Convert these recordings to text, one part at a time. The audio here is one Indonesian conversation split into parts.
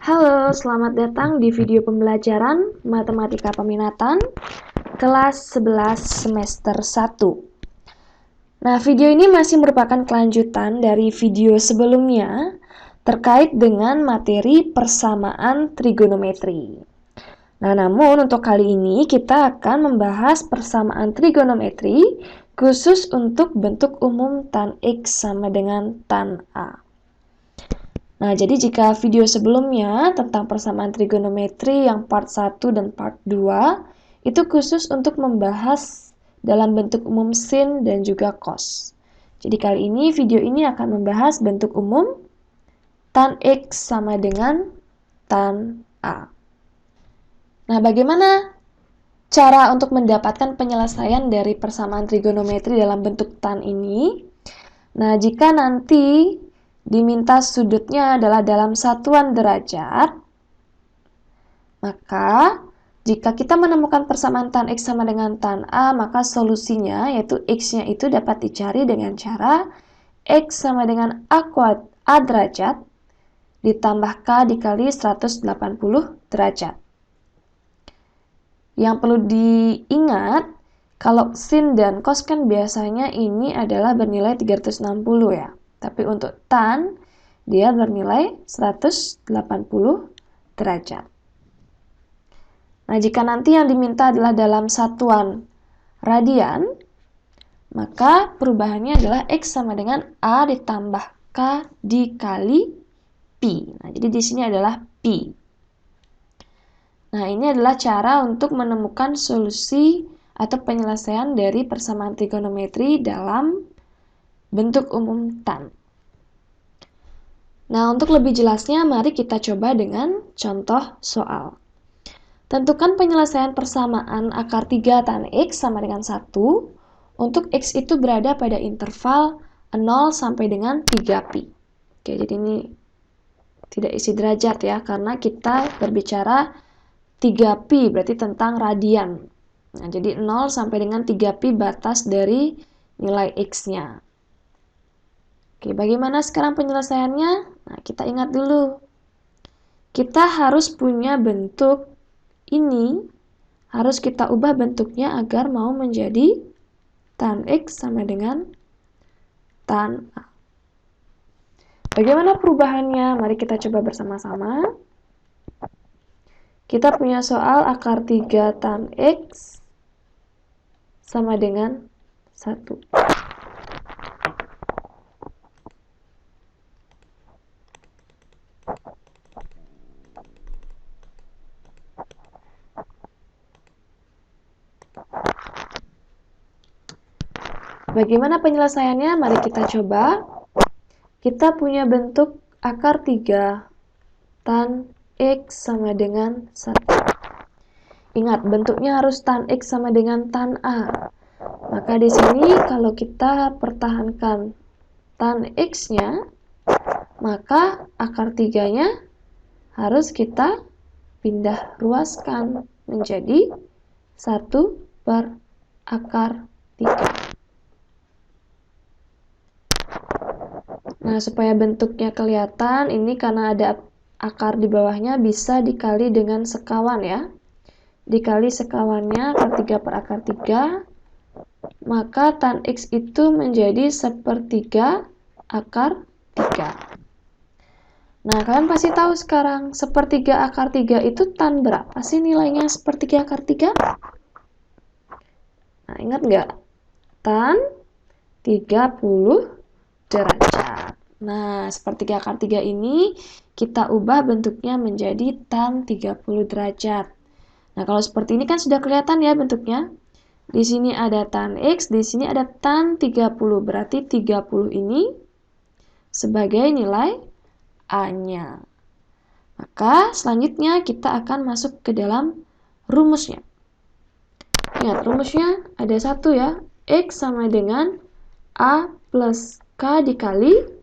Halo, selamat datang di video pembelajaran Matematika Peminatan kelas 11 semester 1. Nah, video ini masih merupakan kelanjutan dari video sebelumnya terkait dengan materi persamaan trigonometri. Nah, namun untuk kali ini kita akan membahas persamaan trigonometri khusus untuk bentuk umum tan X sama dengan tan A. Nah, jadi jika video sebelumnya tentang persamaan trigonometri yang part 1 dan part 2 itu khusus untuk membahas dalam bentuk umum sin dan juga cos. Jadi kali ini video ini akan membahas bentuk umum tan X sama dengan tan A. Nah, bagaimana cara untuk mendapatkan penyelesaian dari persamaan trigonometri dalam bentuk tan ini? Nah, jika nanti diminta sudutnya adalah dalam satuan derajat, maka jika kita menemukan persamaan tan X sama dengan tan A, maka solusinya yaitu X-nya itu dapat dicari dengan cara X sama dengan A derajat ditambah K dikali 180 derajat. Yang perlu diingat, kalau sin dan cos kan biasanya ini adalah bernilai 360 ya. Tapi untuk tan, dia bernilai 180 derajat. Nah, jika nanti yang diminta adalah dalam satuan radian, maka perubahannya adalah X sama dengan A ditambah K dikali Pi. Nah, jadi di sini adalah Pi. Nah, ini adalah cara untuk menemukan solusi atau penyelesaian dari persamaan trigonometri dalam bentuk umum tan. Nah, untuk lebih jelasnya, mari kita coba dengan contoh soal. Tentukan penyelesaian persamaan akar 3 tan X sama dengan 1 untuk X itu berada pada interval 0 sampai dengan 3pi. Oke, jadi ini tidak isi derajat ya, karena kita berbicara 3pi, berarti tentang radian. Nah, jadi 0 sampai dengan 3pi batas dari nilai X-nya. Oke, bagaimana sekarang penyelesaiannya? Nah, kita ingat dulu. Kita harus punya bentuk ini, harus kita ubah bentuknya agar mau menjadi tan X sama dengan tan A. Bagaimana perubahannya? Mari kita coba bersama-sama. Kita punya soal akar 3 tan X sama dengan 1. Bagaimana penyelesaiannya? Mari kita coba. Kita punya bentuk akar 3 tan X sama dengan 1. Ingat, bentuknya harus tan X sama dengan tan A. Maka di sini kalau kita pertahankan tan X-nya, maka akar 3-nya harus kita pindah ruaskan menjadi 1 per akar 3. Nah, supaya bentuknya kelihatan, ini karena ada akar di bawahnya bisa dikali dengan sekawan ya. Dikali sekawannya akar 3 per akar 3, maka tan X itu menjadi 1/3 akar 3. Nah, kalian pasti tahu sekarang, 1/3 akar 3 itu tan berapa sih nilainya 1/3 akar 3? Nah, ingat nggak? Tan 30 derajat. Nah, 1/3 akar 3 ini kita ubah bentuknya menjadi tan 30 derajat. Nah, kalau seperti ini kan sudah kelihatan ya bentuknya. Di sini ada tan X, di sini ada tan 30. Berarti 30 ini sebagai nilai A-nya. Maka selanjutnya kita akan masuk ke dalam rumusnya. Ingat, rumusnya ada satu ya. X sama dengan A plus K dikali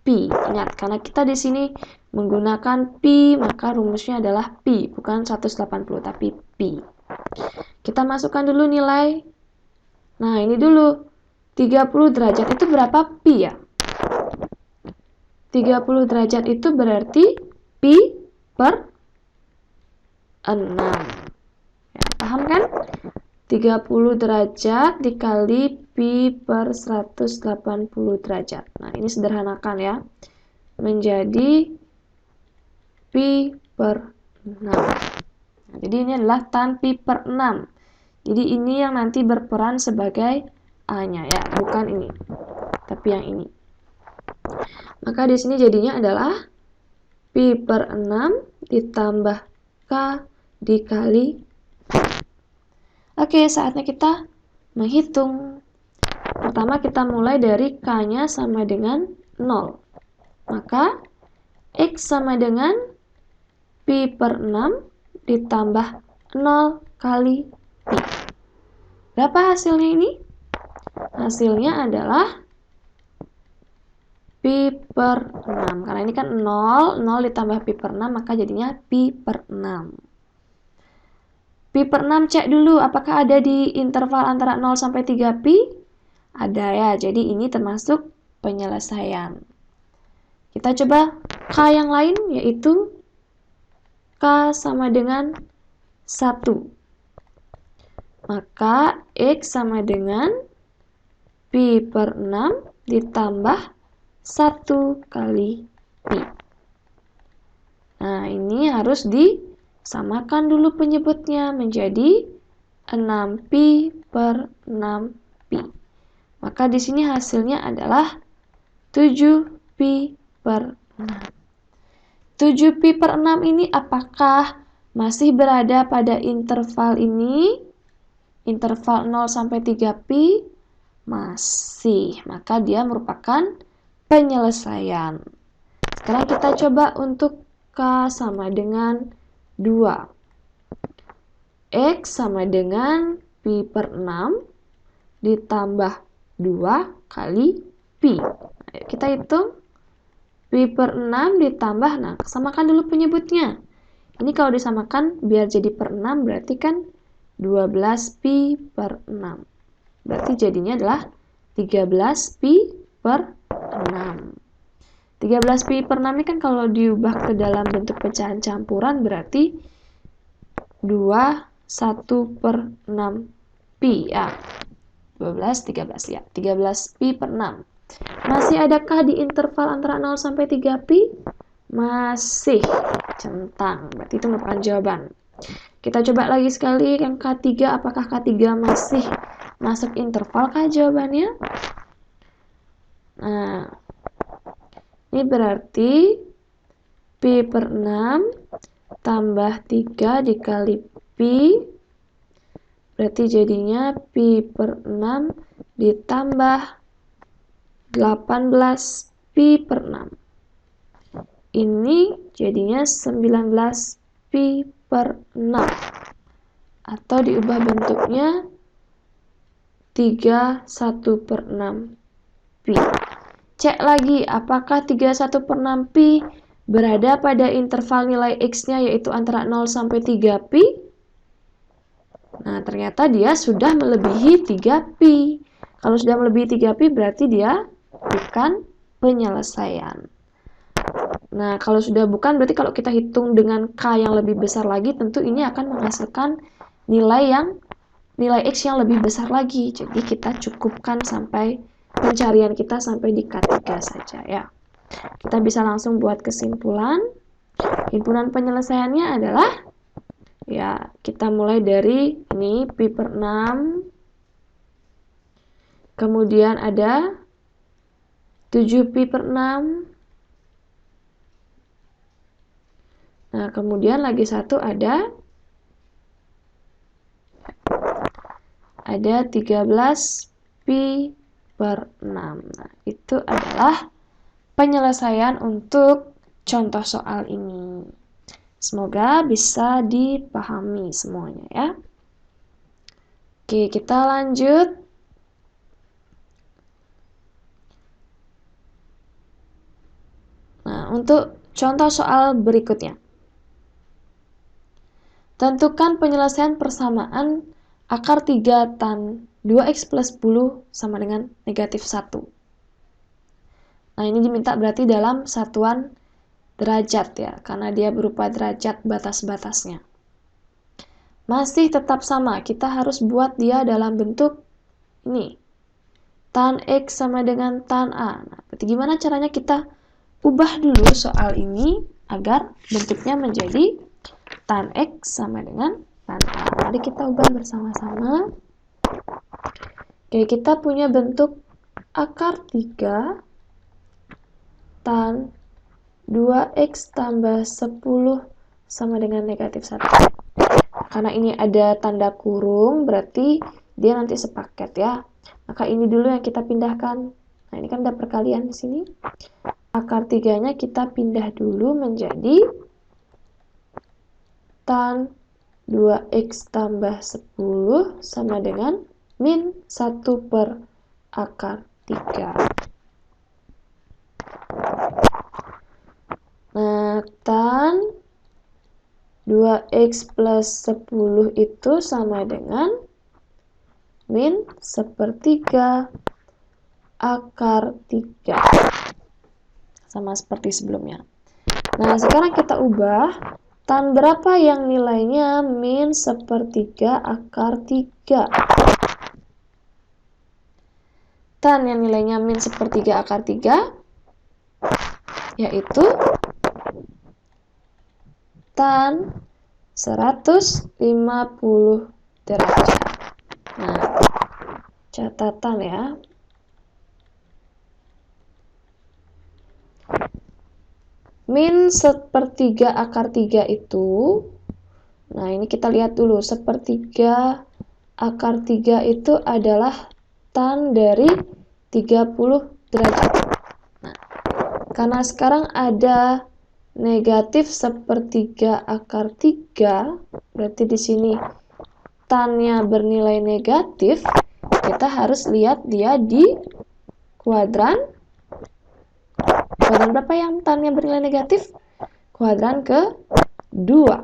Pi. Ingat, karena kita di sini menggunakan Pi, maka rumusnya adalah Pi, bukan 180, tapi Pi. Kita masukkan dulu nilai. Nah, ini dulu. 30 derajat itu berapa Pi ya? 30 derajat itu berarti pi per 6. Ya, paham kan? 30 derajat dikali pi per 180 derajat. Nah, ini sederhanakan ya. Menjadi pi per 6. Nah, jadi ini adalah tan pi per 6. Jadi ini yang nanti berperan sebagai A-nya ya, bukan ini. Tapi yang ini. Maka di sini jadinya adalah pi per 6 ditambah K dikali. Oke, saatnya kita menghitung. Pertama kita mulai dari K-nya sama dengan 0. Maka X sama dengan pi per 6 ditambah 0 kali pi. Berapa hasilnya ini? Hasilnya adalah pi per 6. Karena ini kan 0 ditambah pi per 6, maka jadinya pi per 6. Pi per 6 cek dulu, apakah ada di interval antara 0 sampai 3 pi? Ada ya, jadi ini termasuk penyelesaian. Kita coba K yang lain, yaitu K sama dengan 1. Maka X sama dengan pi per 6 ditambah 1 kali pi. Nah, ini harus disamakan dulu penyebutnya menjadi 6pi per 6pi. Maka di sini hasilnya adalah 7pi per 6. 7pi per 6 ini apakah masih berada pada interval ini? Interval 0 sampai 3pi? Masih. Maka dia merupakan penyelesaian. Sekarang kita coba untuk K sama dengan 2. X sama dengan pi per 6 ditambah 2 kali pi. Ayo kita hitung. Pi per 6 ditambah, nah samakan dulu penyebutnya. Ini kalau disamakan biar jadi per 6 berarti kan 12 pi per 6. Berarti jadinya adalah 13 pi per 6. 13 pi per 6 ini kan kalau diubah ke dalam bentuk pecahan campuran berarti 21 per 6 pi ya. 12, 13 ya. 13 pi per 6. Masih adakah di interval antara 0 sampai 3 pi? Masih. Centang. Berarti itu merupakan jawaban. Kita coba lagi sekali yang K3. Apakah K3 masih masuk interval kah jawabannya? Nah, ini berarti pi per 6 tambah 3 dikali pi. Berarti jadinya pi per 6 ditambah 18 pi per 6. Ini jadinya 19 pi per 6. Atau diubah bentuknya 31 per 6 pi. Cek lagi, apakah 31 per 6 pi berada pada interval nilai X-nya yaitu antara 0 sampai 3 pi? Nah, ternyata dia sudah melebihi 3 pi. Kalau sudah melebihi 3 pi berarti dia bukan penyelesaian. Nah, kalau sudah bukan berarti kalau kita hitung dengan K yang lebih besar lagi, tentu ini akan menghasilkan nilai X yang lebih besar lagi. Jadi kita cukupkan sampai pencarian kita sampai di K3 saja ya. Kita bisa langsung buat kesimpulan. Himpunan penyelesaiannya adalah ya, kita mulai dari ini pi per 6. Kemudian ada 7 pi per 6. Nah, kemudian lagi satu ada 13 pi per 6. Nah, itu adalah penyelesaian untuk contoh soal ini. Semoga bisa dipahami semuanya ya. Oke, kita lanjut. Nah, untuk contoh soal berikutnya. Tentukan penyelesaian persamaan akar 3 tan 2x plus 10 sama dengan negatif 1. Nah, ini diminta berarti dalam satuan derajat ya, karena dia berupa derajat batas-batasnya. Masih tetap sama, kita harus buat dia dalam bentuk ini. Tan X sama dengan tan A. Nah, berarti gimana caranya kita ubah dulu soal ini agar bentuknya menjadi tan X sama dengan tan A. Mari kita ubah bersama-sama. Oke, kita punya bentuk akar 3 tan 2x tambah 10 sama dengan negatif 1. Karena ini ada tanda kurung, berarti dia nanti sepaket ya. Maka ini dulu yang kita pindahkan. Nah, ini kan ada perkalian di sini. Akar 3-nya kita pindah dulu menjadi tan 2x tambah 10 sama dengan min 1 per akar 3. Nah, tan 2x plus 10 itu sama dengan min 1/3 akar 3. Sama seperti sebelumnya. Nah, sekarang kita ubah tan berapa yang nilainya min 1/3 akar 3. Tan yang nilainya min 1/3 akar 3 yaitu tan 150 derajat. Nah, catatan ya. Min 1/3 akar 3 itu, nah ini kita lihat dulu, 1/3 akar 3 itu adalah tan dari 30 derajat. Nah, karena sekarang ada negatif 1/3 akar 3, berarti di sini tannya bernilai negatif, kita harus lihat dia di kuadran berapa yang tannya bernilai negatif? Kuadran kedua.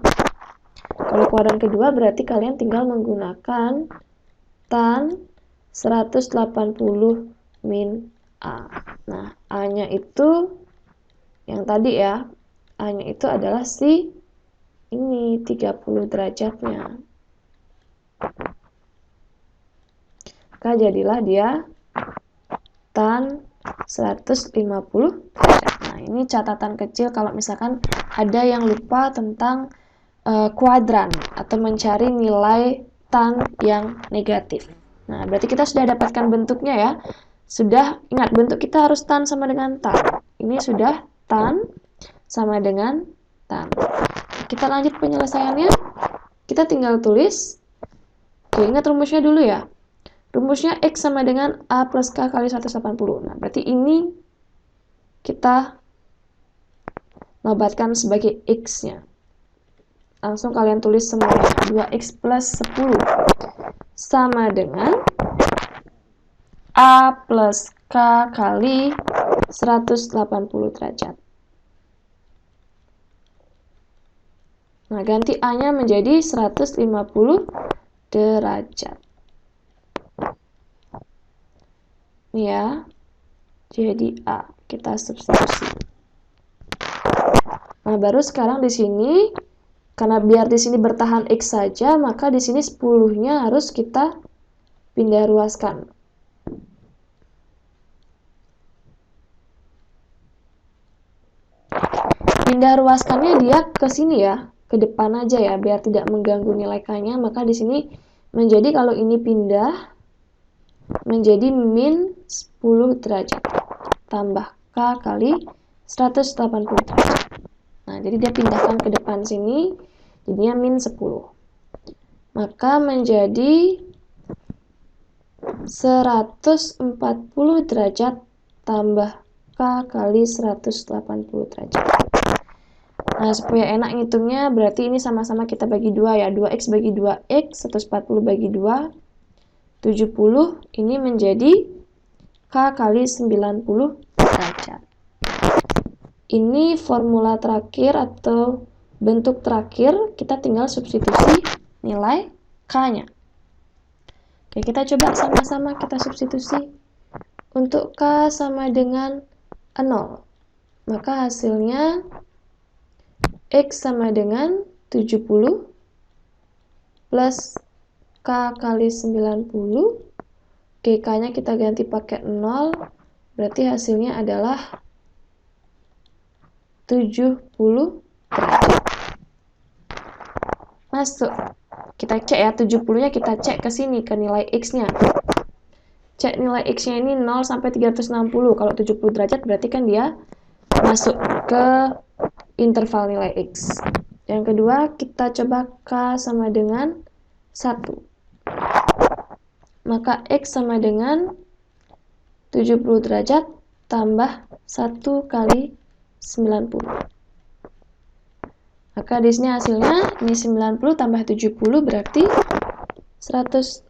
Kalau kuadran kedua berarti kalian tinggal menggunakan tan 180 min A. Nah, A-nya itu yang tadi ya, A-nya itu adalah si ini 30 derajatnya. Maka jadilah dia tan 150 derajat. Nah, ini catatan kecil kalau misalkan ada yang lupa tentang kuadran atau mencari nilai tan yang negatif. Nah, berarti kita sudah dapatkan bentuknya ya. Sudah, ingat bentuk kita harus tan sama dengan tan. Ini sudah tan sama dengan tan. Kita lanjut penyelesaiannya. Kita tinggal tulis. Oke, ingat rumusnya dulu ya. Rumusnya X sama dengan A plus K kali 180. Nah, berarti ini kita nobatkan sebagai X-nya. Langsung kalian tulis semuanya. 2X plus 10 sama dengan A plus K kali 180 derajat. Nah, ganti A-nya menjadi 150 derajat. Ini ya, jadi A. Kita substitusi. Nah, baru sekarang di sini, karena biar di sini bertahan X saja, maka di sini 10-nya harus kita pindah ruaskan. Pindah ruaskannya dia ke sini ya, ke depan aja ya, biar tidak mengganggu nilai K-nya. Maka di sini menjadi kalau ini pindah menjadi min 10 derajat tambah K kali 180 derajat. Nah, jadi dia pindahkan ke depan sini, jadinya min 10. Maka menjadi 140 derajat tambah K kali 180 derajat. Nah, supaya enak ngitungnya, berarti ini sama-sama kita bagi 2 ya. 2X bagi 2X, 140 bagi 2, 70. Ini menjadi K kali 90 derajat. Ini formula terakhir atau bentuk terakhir, kita tinggal substitusi nilai K-nya. Oke, kita coba sama-sama kita substitusi. Untuk K sama dengan 0, maka hasilnya X sama dengan 70 plus K kali 90. Oke, K-nya kita ganti pakai 0. Berarti hasilnya adalah 70 derajat. Masuk. Kita cek ya, 70-nya kita cek ke sini, ke nilai X-nya. Cek nilai X-nya ini 0 sampai 360. Kalau 70 derajat berarti kan dia masuk ke interval nilai X. Yang kedua, kita coba K sama dengan 1. Maka X sama dengan 70 derajat tambah 1 kali 90. Maka di sini hasilnya, ini 90 tambah 70 berarti 160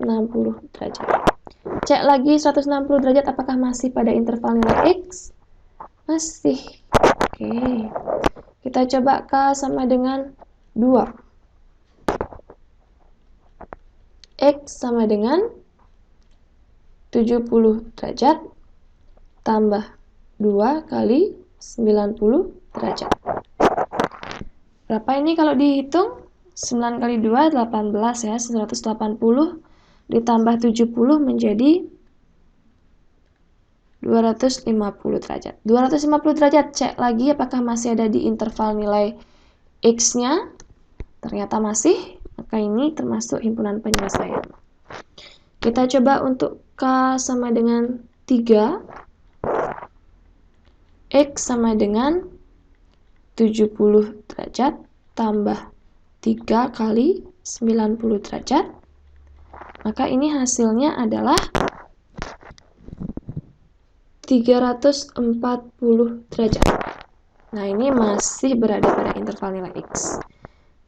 derajat. Cek lagi 160 derajat apakah masih pada interval nilai X? Masih. Oke. Kita coba K sama dengan 2. X sama dengan 70 derajat tambah 2 kali 90 derajat. Berapa ini kalau dihitung? 9 kali 2, 18 ya, 180 ditambah 70 menjadi 250 derajat. 250 derajat, cek lagi apakah masih ada di interval nilai X-nya. Ternyata masih, maka ini termasuk himpunan penyelesaian. Kita coba untuk K sama dengan 3. X sama dengan 70 derajat tambah 3 kali 90 derajat. Maka ini hasilnya adalah 340 derajat. Nah, ini masih berada pada interval nilai X.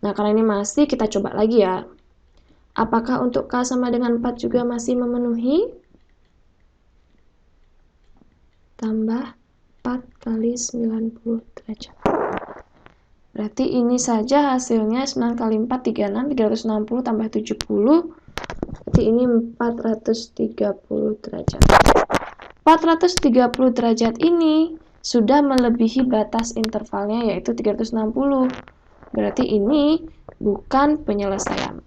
Nah, karena ini masih, kita coba lagi ya. Apakah untuk K sama dengan 4 juga masih memenuhi? Tambah 4 kali 90 derajat. Berarti ini saja hasilnya 9 kali 4, 36, 360 tambah 70. Berarti ini 430 derajat. 430 derajat ini sudah melebihi batas intervalnya yaitu 360. Berarti ini bukan penyelesaian.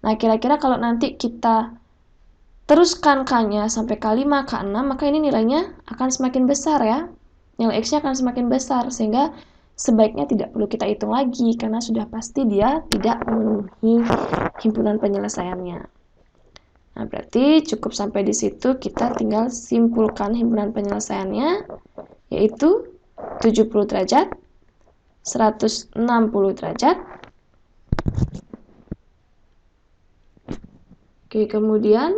Nah, kira-kira kalau nanti kita teruskan K-nya sampai K5, K6, maka ini nilainya akan semakin besar ya. Nilai X-nya akan semakin besar, sehingga sebaiknya tidak perlu kita hitung lagi, karena sudah pasti dia tidak memenuhi himpunan penyelesaiannya. Nah, berarti cukup sampai di situ, kita tinggal simpulkan himpunan penyelesaiannya, yaitu 70 derajat, 160 derajat. Oke, kemudian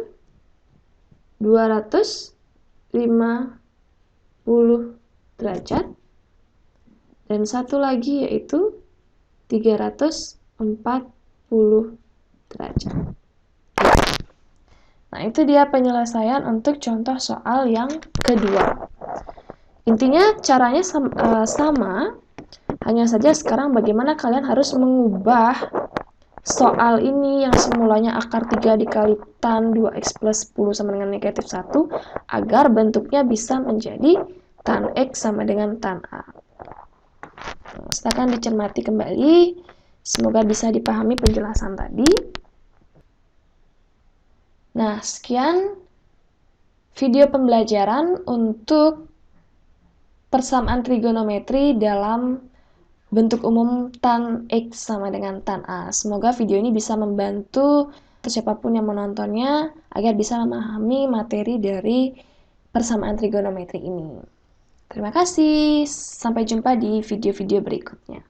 250 derajat. Dan satu lagi yaitu 340 derajat. Nah, itu dia penyelesaian untuk contoh soal yang kedua. Intinya caranya sama, hanya saja sekarang bagaimana kalian harus mengubah soal ini yang semulanya akar 3 dikali tan 2x plus 10 sama dengan negatif 1, agar bentuknya bisa menjadi tan x sama dengan tan a. Silakan dicermati kembali, semoga bisa dipahami penjelasan tadi. Nah, sekian video pembelajaran untuk persamaan trigonometri dalam bentuk umum tan X sama dengan tan A. Semoga video ini bisa membantu siapapun yang menontonnya agar bisa memahami materi dari persamaan trigonometri ini. Terima kasih, sampai jumpa di video-video berikutnya.